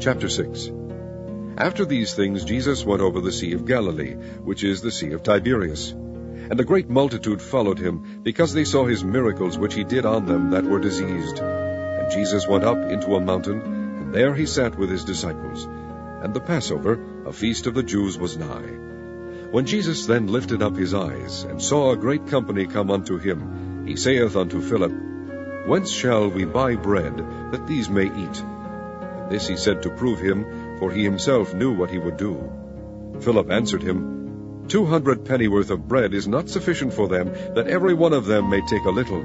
Chapter 6. After these things Jesus went over the Sea of Galilee, which is the Sea of Tiberias. And a great multitude followed him, because they saw his miracles which he did on them that were diseased. And Jesus went up into a mountain, and there he sat with his disciples. And the Passover, a feast of the Jews, was nigh. When Jesus then lifted up his eyes, and saw a great company come unto him, he saith unto Philip, Whence shall we buy bread, that these may eat? And this he said to prove him, for he himself knew what he would do. Philip answered him, 200 pennyworth of bread is not sufficient for them, that every one of them may take a little.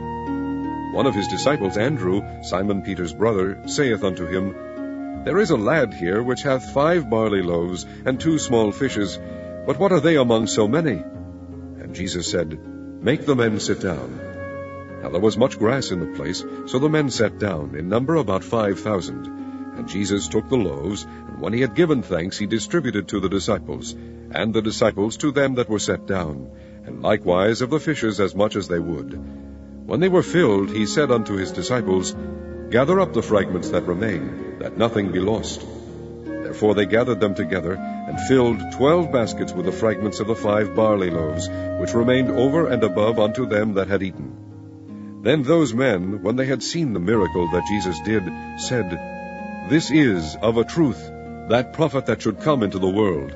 One of his disciples, Andrew, Simon Peter's brother, saith unto him, There is a lad here which hath 5 barley loaves, and 2 small fishes, but what are they among so many? And Jesus said, Make the men sit down. Now there was much grass in the place, so the men sat down, in number about 5,000. And Jesus took the loaves, and when he had given thanks, he distributed to the disciples, and the disciples to them that were set down, and likewise of the fishes as much as they would. When they were filled, he said unto his disciples, Gather up the fragments that remain, that nothing be lost. Therefore they gathered them together, and filled 12 baskets with the fragments of the 5 barley loaves, which remained over and above unto them that had eaten. Then those men, when they had seen the miracle that Jesus did, said, This is, of a truth, that prophet that should come into the world.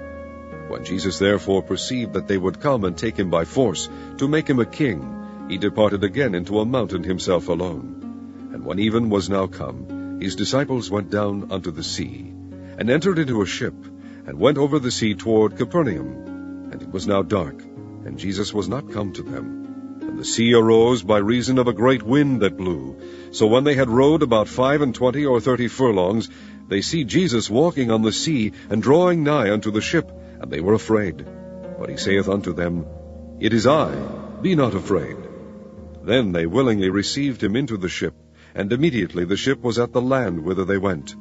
When Jesus therefore perceived that they would come and take him by force, to make him a king, he departed again into a mountain himself alone. And when even was now come, his disciples went down unto the sea, and entered into a ship, and went over the sea toward Capernaum. And it was now dark, and Jesus was not come to them. And the sea arose by reason of a great wind that blew. So when they had rowed about 25 or 30 furlongs, they see Jesus walking on the sea, and drawing nigh unto the ship, and they were afraid. But he saith unto them, It is I, be not afraid. Then they willingly received him into the ship, and immediately the ship was at the land whither they went.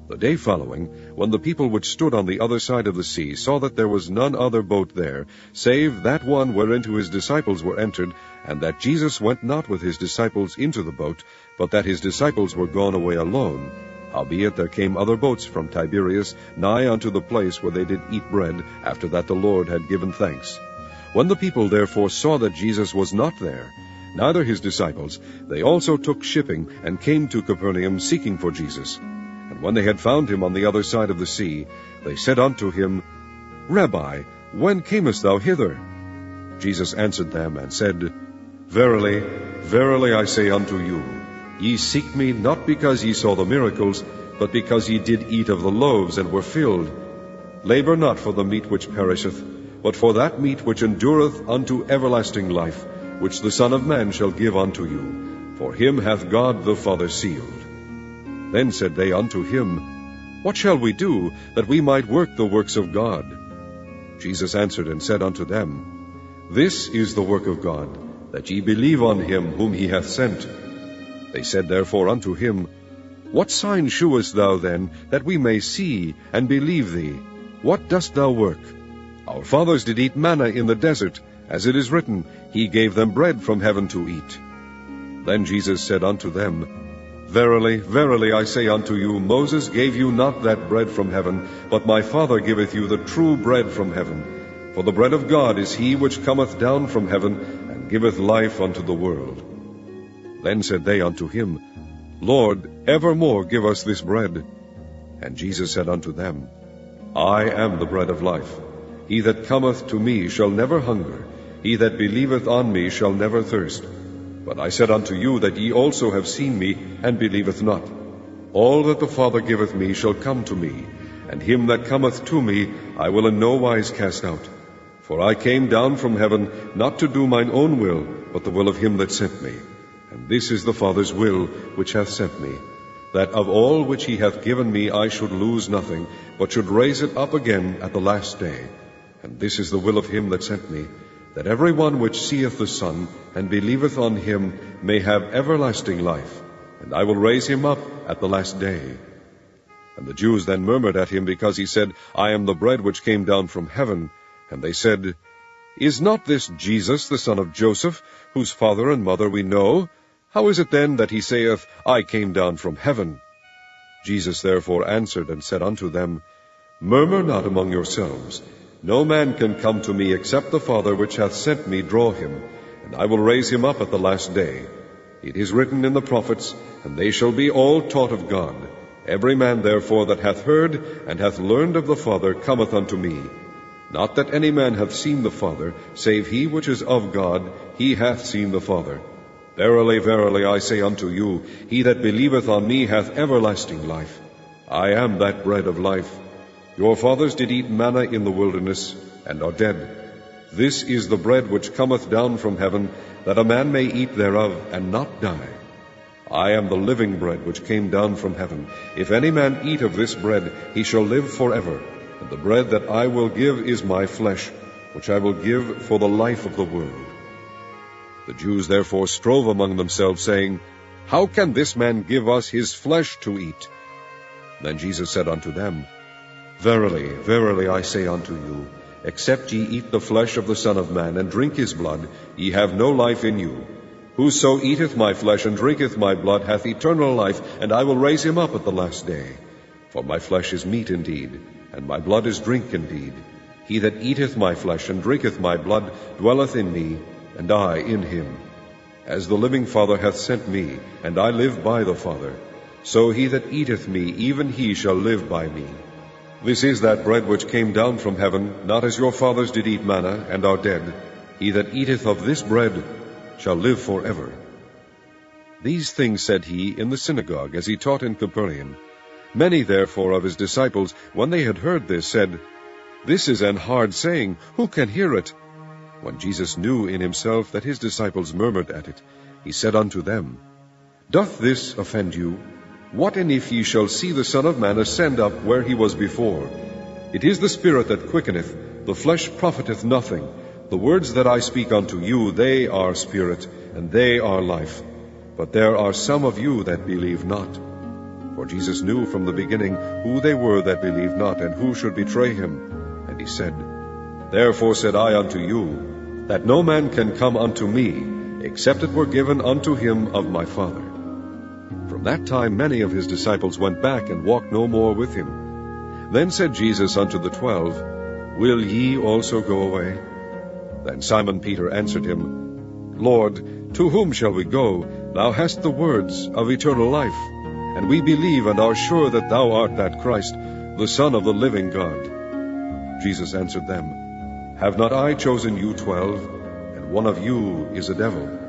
The day following, when the people which stood on the other side of the sea saw that there was none other boat there, save that one whereinto his disciples were entered, and that Jesus went not with his disciples into the boat, but that his disciples were gone away alone, howbeit there came other boats from Tiberias nigh unto the place where they did eat bread, after that the Lord had given thanks. When the people therefore saw that Jesus was not there, neither his disciples, they also took shipping, and came to Capernaum, seeking for Jesus. And when they had found him on the other side of the sea, they said unto him, Rabbi, when camest thou hither? Jesus answered them, and said, Verily, verily I say unto you, ye seek me not because ye saw the miracles, but because ye did eat of the loaves, and were filled. Labor not for the meat which perisheth, but for that meat which endureth unto everlasting life, which the Son of Man shall give unto you. For him hath God the Father sealed. Then said they unto him, What shall we do, that we might work the works of God? Jesus answered and said unto them, This is the work of God, that ye believe on him whom he hath sent. They said therefore unto him, What sign shewest thou then, that we may see and believe thee? What dost thou work? Our fathers did eat manna in the desert, as it is written, He gave them bread from heaven to eat. Then Jesus said unto them, Verily, verily, I say unto you, Moses gave you not that bread from heaven, but my Father giveth you the true bread from heaven. For the bread of God is he which cometh down from heaven, and giveth life unto the world. Then said they unto him, Lord, evermore give us this bread. And Jesus said unto them, I am the bread of life. He that cometh to me shall never hunger, he that believeth on me shall never thirst. But I said unto you that ye also have seen me, and believeth not. All that the Father giveth me shall come to me, and him that cometh to me I will in no wise cast out. For I came down from heaven, not to do mine own will, but the will of him that sent me. And this is the Father's will which hath sent me, that of all which he hath given me I should lose nothing, but should raise it up again at the last day. And this is the will of him that sent me, that every one which seeth the Son, and believeth on him, may have everlasting life, and I will raise him up at the last day. And the Jews then murmured at him, because he said, I am the bread which came down from heaven. And they said, Is not this Jesus the son of Joseph, whose father and mother we know? How is it then that he saith, I came down from heaven? Jesus therefore answered and said unto them, Murmur not among yourselves. No man can come to me except the Father which hath sent me draw him, and I will raise him up at the last day. It is written in the prophets, and they shall be all taught of God. Every man therefore that hath heard and hath learned of the Father cometh unto me. Not that any man hath seen the Father, save he which is of God, he hath seen the Father. Verily, verily, I say unto you, he that believeth on me hath everlasting life. I am that bread of life. Your fathers did eat manna in the wilderness, and are dead. This is the bread which cometh down from heaven, that a man may eat thereof, and not die. I am the living bread which came down from heaven. If any man eat of this bread, he shall live forever. And the bread that I will give is my flesh, which I will give for the life of the world. The Jews therefore strove among themselves, saying, How can this man give us his flesh to eat? Then Jesus said unto them, Verily, verily, I say unto you, except ye eat the flesh of the Son of Man, and drink his blood, ye have no life in you. Whoso eateth my flesh and drinketh my blood hath eternal life, and I will raise him up at the last day. For my flesh is meat indeed, and my blood is drink indeed. He that eateth my flesh and drinketh my blood dwelleth in me, and I in him. As the living Father hath sent me, and I live by the Father, so he that eateth me, even he shall live by me. This is that bread which came down from heaven, not as your fathers did eat manna, and are dead. He that eateth of this bread shall live forever. These things said he in the synagogue, as he taught in Capernaum. Many therefore of his disciples, when they had heard this, said, This is an hard saying, who can hear it? When Jesus knew in himself that his disciples murmured at it, he said unto them, Doth this offend you? What and if ye shall see the Son of Man ascend up where he was before? It is the Spirit that quickeneth, the flesh profiteth nothing. The words that I speak unto you, they are spirit, and they are life. But there are some of you that believe not. For Jesus knew from the beginning who they were that believed not, and who should betray him. And he said, Therefore said I unto you, that no man can come unto me, except it were given unto him of my Father. From that time many of his disciples went back, and walked no more with him. Then said Jesus unto the 12, Will ye also go away? Then Simon Peter answered him, Lord, to whom shall we go? Thou hast the words of eternal life. And we believe and are sure that thou art that Christ, the Son of the living God. Jesus answered them, Have not I chosen you 12, and one of you is a devil?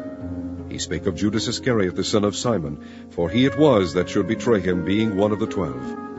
He spake of Judas Iscariot, the son of Simon, for he it was that should betray him, being one of the 12.